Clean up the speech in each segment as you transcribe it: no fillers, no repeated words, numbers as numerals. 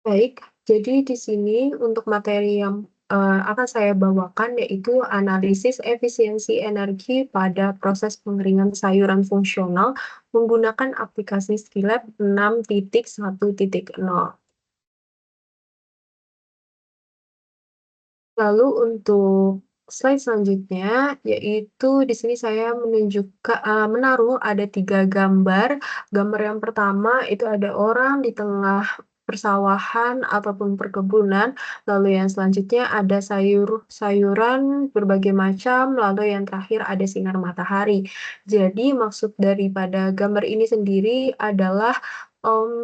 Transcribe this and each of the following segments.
Baik, jadi di sini untuk materi yang, akan saya bawakan yaitu analisis efisiensi energi pada proses pengeringan sayuran fungsional menggunakan aplikasi Skillab 6.1.0. Lalu untuk slide selanjutnya, yaitu di sini saya menaruh ada 3 gambar. Gambar yang pertama itu ada orang di tengah persawahan ataupun perkebunan, lalu yang selanjutnya ada sayuran berbagai macam, lalu yang terakhir ada sinar matahari. Jadi maksud daripada gambar ini sendiri adalah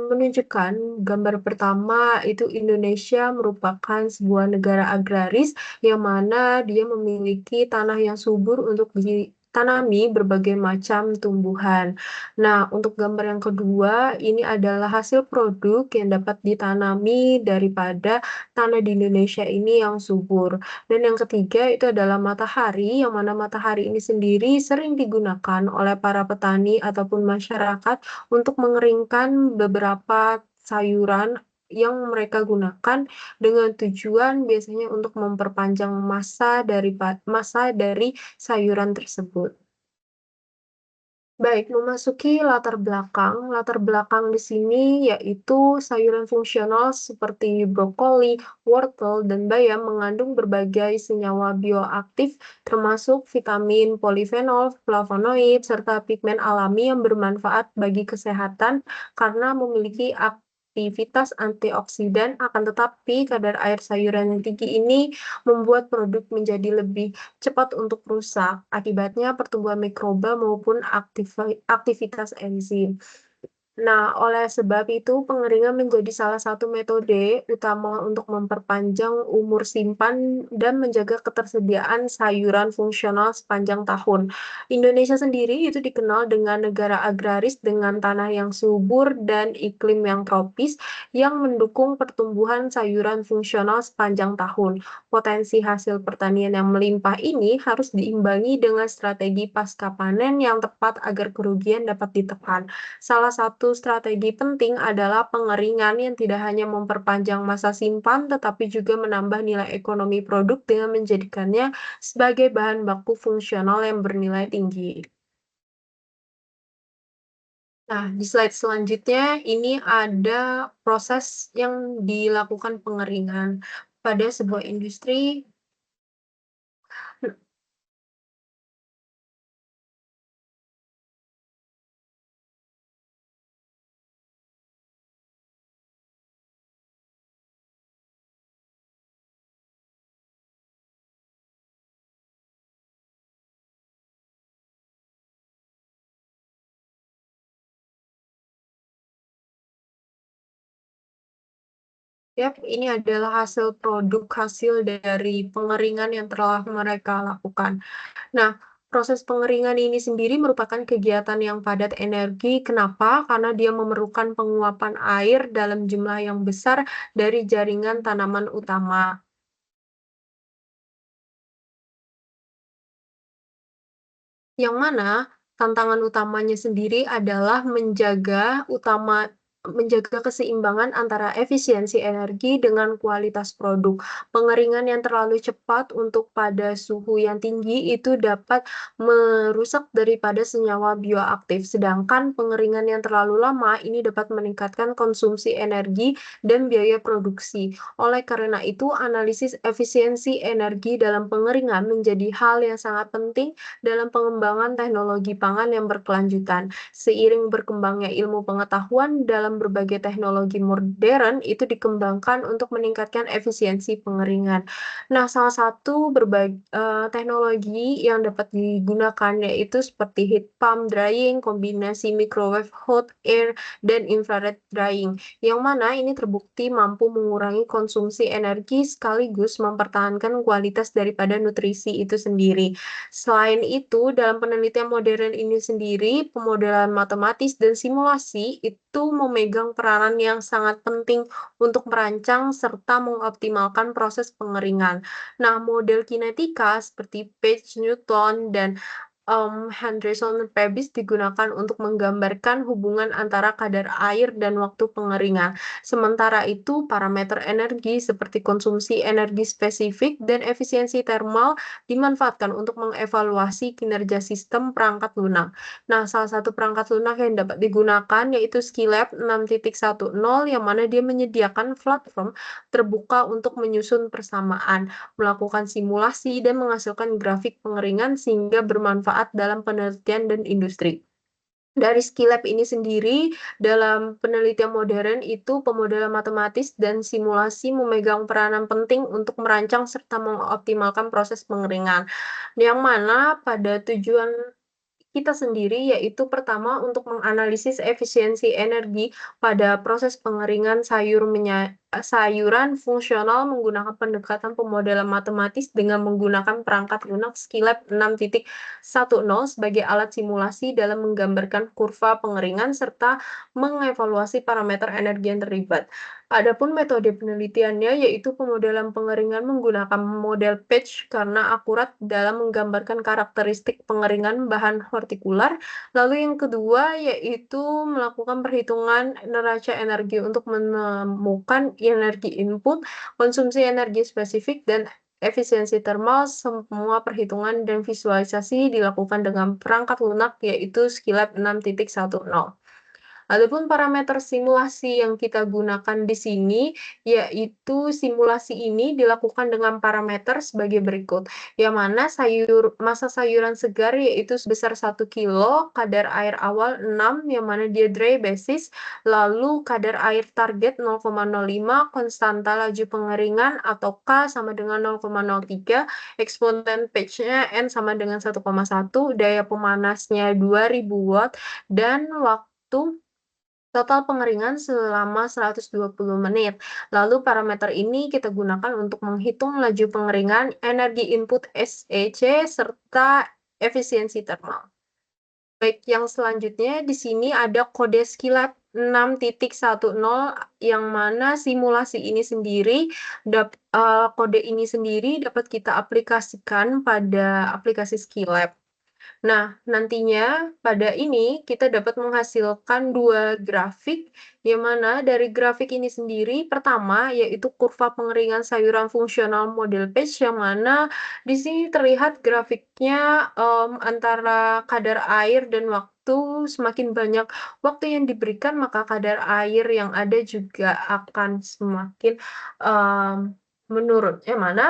menunjukkan gambar pertama itu Indonesia merupakan sebuah negara agraris yang mana dia memiliki tanah yang subur untuk ditanami berbagai macam tumbuhan. Nah, untuk gambar yang kedua, ini adalah hasil produk yang dapat ditanami daripada tanah di Indonesia ini yang subur. Dan yang ketiga itu adalah matahari, yang mana matahari ini sendiri sering digunakan oleh para petani ataupun masyarakat untuk mengeringkan beberapa sayuran yang mereka gunakan dengan tujuan biasanya untuk memperpanjang masa dari sayuran tersebut. Baik, memasuki latar belakang di sini yaitu sayuran fungsional seperti brokoli, wortel, dan bayam mengandung berbagai senyawa bioaktif termasuk vitamin, polifenol, flavonoid, serta pigmen alami yang bermanfaat bagi kesehatan karena memiliki aktivitas antioksidan, akan tetapi kadar air sayuran yang tinggi ini membuat produk menjadi lebih cepat untuk rusak, akibatnya pertumbuhan mikroba maupun aktivitas enzim. Nah, oleh sebab itu, pengeringan menjadi salah satu metode utama untuk memperpanjang umur simpan dan menjaga ketersediaan sayuran fungsional sepanjang tahun. Indonesia sendiri itu dikenal dengan negara agraris dengan tanah yang subur dan iklim yang tropis yang mendukung pertumbuhan sayuran fungsional sepanjang tahun. Potensi hasil pertanian yang melimpah ini harus diimbangi dengan strategi pasca panen yang tepat agar kerugian dapat ditekan. Salah satu strategi penting adalah pengeringan yang tidak hanya memperpanjang masa simpan, tetapi juga menambah nilai ekonomi produk dengan menjadikannya sebagai bahan baku fungsional yang bernilai tinggi. Nah, di slide selanjutnya ini ada proses yang dilakukan pengeringan pada sebuah industri. Yap, ini adalah hasil dari pengeringan yang telah mereka lakukan. Nah, proses pengeringan ini sendiri merupakan kegiatan yang padat energi. Kenapa? Karena dia memerlukan penguapan air dalam jumlah yang besar dari jaringan tanaman utama. Yang mana tantangan utamanya sendiri adalah menjaga keseimbangan antara efisiensi energi dengan kualitas produk. Pengeringan yang terlalu cepat untuk pada suhu yang tinggi itu dapat merusak daripada senyawa bioaktif, sedangkan pengeringan yang terlalu lama ini dapat meningkatkan konsumsi energi dan biaya produksi. Oleh karena itu, analisis efisiensi energi dalam pengeringan menjadi hal yang sangat penting dalam pengembangan teknologi pangan yang berkelanjutan. Seiring berkembangnya ilmu pengetahuan dalam berbagai teknologi modern itu dikembangkan untuk meningkatkan efisiensi pengeringan. Nah, salah satu teknologi yang dapat digunakan yaitu seperti heat pump drying, kombinasi microwave hot air, dan infrared drying, yang mana ini terbukti mampu mengurangi konsumsi energi sekaligus mempertahankan kualitas daripada nutrisi itu sendiri. Selain itu, dalam penelitian modern ini sendiri, pemodelan matematis dan simulasi itu memegang peranan yang sangat penting untuk merancang serta mengoptimalkan proses pengeringan. Nah, model kinetika seperti Page Newton dan Henderson Pebis digunakan untuk menggambarkan hubungan antara kadar air dan waktu pengeringan. Sementara itu, parameter energi seperti konsumsi energi spesifik dan efisiensi termal dimanfaatkan untuk mengevaluasi kinerja sistem perangkat lunak. Nah, salah satu perangkat lunak yang dapat digunakan yaitu Skylab 6.10 yang mana dia menyediakan platform terbuka untuk menyusun persamaan, melakukan simulasi, dan menghasilkan grafik pengeringan sehingga bermanfaat dalam penelitian dan industri. Dari Skylab ini sendiri, dalam penelitian modern itu pemodelan matematis dan simulasi memegang peranan penting untuk merancang serta mengoptimalkan proses pengeringan, yang mana pada tujuan kita sendiri, yaitu pertama untuk menganalisis efisiensi energi pada proses pengeringan sayuran fungsional menggunakan pendekatan pemodelan matematis dengan menggunakan perangkat lunak Skylab 6.10 sebagai alat simulasi dalam menggambarkan kurva pengeringan serta mengevaluasi parameter energi yang terlibat. Adapun metode penelitiannya yaitu pemodelan pengeringan menggunakan model patch karena akurat dalam menggambarkan karakteristik pengeringan bahan hortikular. Lalu yang kedua yaitu melakukan perhitungan neraca energi untuk menemukan energi input, konsumsi energi spesifik, dan efisiensi termal. Semua perhitungan dan visualisasi dilakukan dengan perangkat lunak yaitu Skylab 6.10. Adapun parameter simulasi yang kita gunakan di sini, yaitu simulasi ini dilakukan dengan parameter sebagai berikut, yang mana massa sayuran segar yaitu sebesar 1 kilo, kadar air awal 6, yang mana dia dry basis, lalu kadar air target 0,05, konstanta laju pengeringan atau K sama dengan 0,03, eksponen patch-nya N sama dengan 1,1, daya pemanasnya 2000 watt, dan waktu total pengeringan selama 120 menit. Lalu parameter ini kita gunakan untuk menghitung laju pengeringan, energi input SEC, serta efisiensi termal. Baik, yang selanjutnya di sini ada kode Skylab 6.10 yang mana simulasi ini sendiri kode ini sendiri dapat kita aplikasikan pada aplikasi Skylab. Nah, nantinya pada ini kita dapat menghasilkan dua grafik, yang mana dari grafik ini sendiri pertama yaitu kurva pengeringan sayuran fungsional model patch, yang mana di sini terlihat grafiknya antara kadar air dan waktu, semakin banyak waktu yang diberikan maka kadar air yang ada juga akan semakin menurun. Yang mana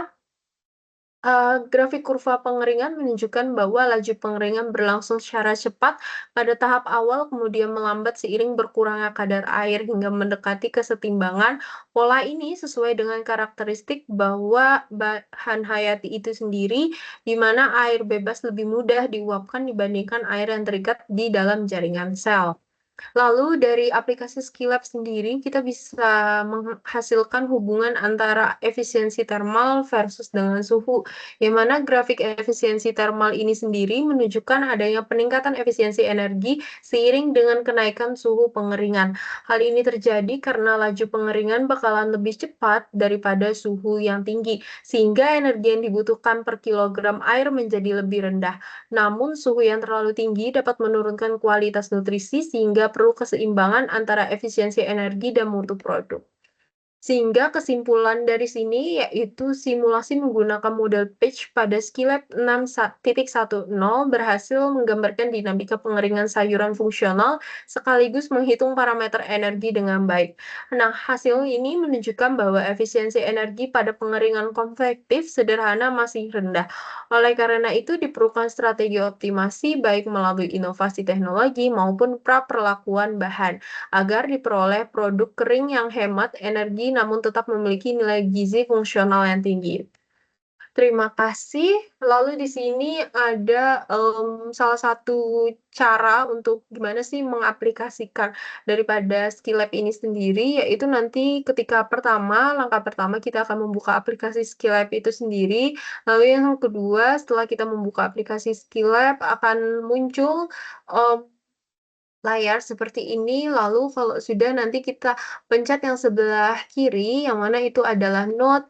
grafik kurva pengeringan menunjukkan bahwa laju pengeringan berlangsung secara cepat pada tahap awal, kemudian melambat seiring berkurangnya kadar air hingga mendekati kesetimbangan. Pola ini sesuai dengan karakteristik bahwa bahan hayati itu sendiri, di mana air bebas lebih mudah diuapkan dibandingkan air yang terikat di dalam jaringan sel. Lalu dari aplikasi Skylab sendiri, kita bisa menghasilkan hubungan antara efisiensi termal versus dengan suhu, yang mana grafik efisiensi termal ini sendiri menunjukkan adanya peningkatan efisiensi energi seiring dengan kenaikan suhu pengeringan. Hal ini terjadi karena laju pengeringan bakalan lebih cepat daripada suhu yang tinggi, sehingga energi yang dibutuhkan per kilogram air menjadi lebih rendah. Namun, suhu yang terlalu tinggi dapat menurunkan kualitas nutrisi sehingga perlu keseimbangan antara efisiensi energi dan mutu produk. Sehingga kesimpulan dari sini yaitu simulasi menggunakan model patch pada Skylab 6.10 berhasil menggambarkan dinamika pengeringan sayuran fungsional sekaligus menghitung parameter energi dengan baik. Nah, hasil ini menunjukkan bahwa efisiensi energi pada pengeringan konvektif sederhana masih rendah. Oleh karena itu, diperlukan strategi optimasi baik melalui inovasi teknologi maupun pra-perlakuan bahan agar diperoleh produk kering yang hemat energi namun tetap memiliki nilai gizi fungsional yang tinggi. Terima kasih. Lalu di sini ada salah satu cara untuk gimana sih mengaplikasikan daripada Skylab ini sendiri, yaitu nanti langkah pertama kita akan membuka aplikasi Skylab itu sendiri. Lalu yang kedua, setelah kita membuka aplikasi Skylab akan muncul layar seperti ini, lalu kalau sudah nanti kita pencet yang sebelah kiri, yang mana itu adalah note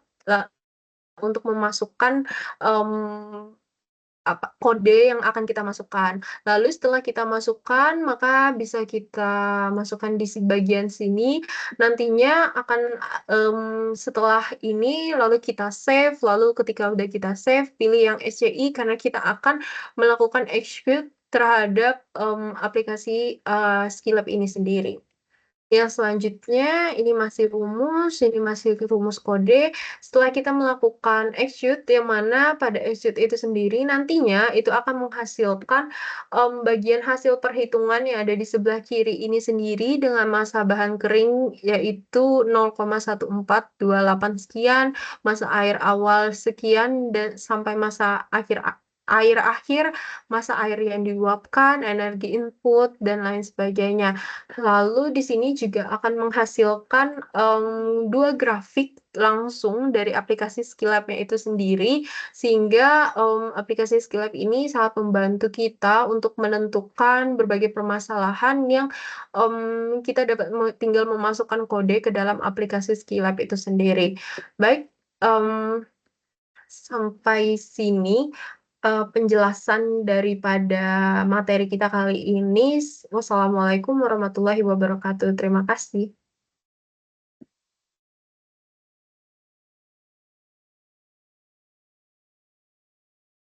untuk memasukkan, mmm kode yang akan kita masukkan. Lalu setelah kita masukkan, maka bisa kita masukkan di bagian sini, nantinya akan, setelah ini lalu kita save, lalu ketika udah kita save, pilih yang SCI karena kita akan melakukan execute terhadap, aplikasi, Skillab ini sendiri. Yang selanjutnya, ini masih rumus kode. Setelah kita melakukan execute, yang mana pada execute itu sendiri nantinya itu akan menghasilkan bagian hasil perhitungan yang ada di sebelah kiri ini sendiri dengan massa bahan kering yaitu 0,1428 sekian, massa air awal sekian, dan sampai massa air akhir, massa air yang diuapkan, energi input, dan lain sebagainya. Lalu di sini juga akan menghasilkan, 2 grafik langsung dari aplikasi Skillab-nya itu sendiri, sehingga, aplikasi Skillab ini sangat membantu kita untuk menentukan berbagai permasalahan yang, kita dapat tinggal memasukkan kode ke dalam aplikasi Skillab itu sendiri. Baik, mmm sampai sini, penjelasan daripada materi kita kali ini. Wassalamualaikum warahmatullahi wabarakatuh. Terima kasih.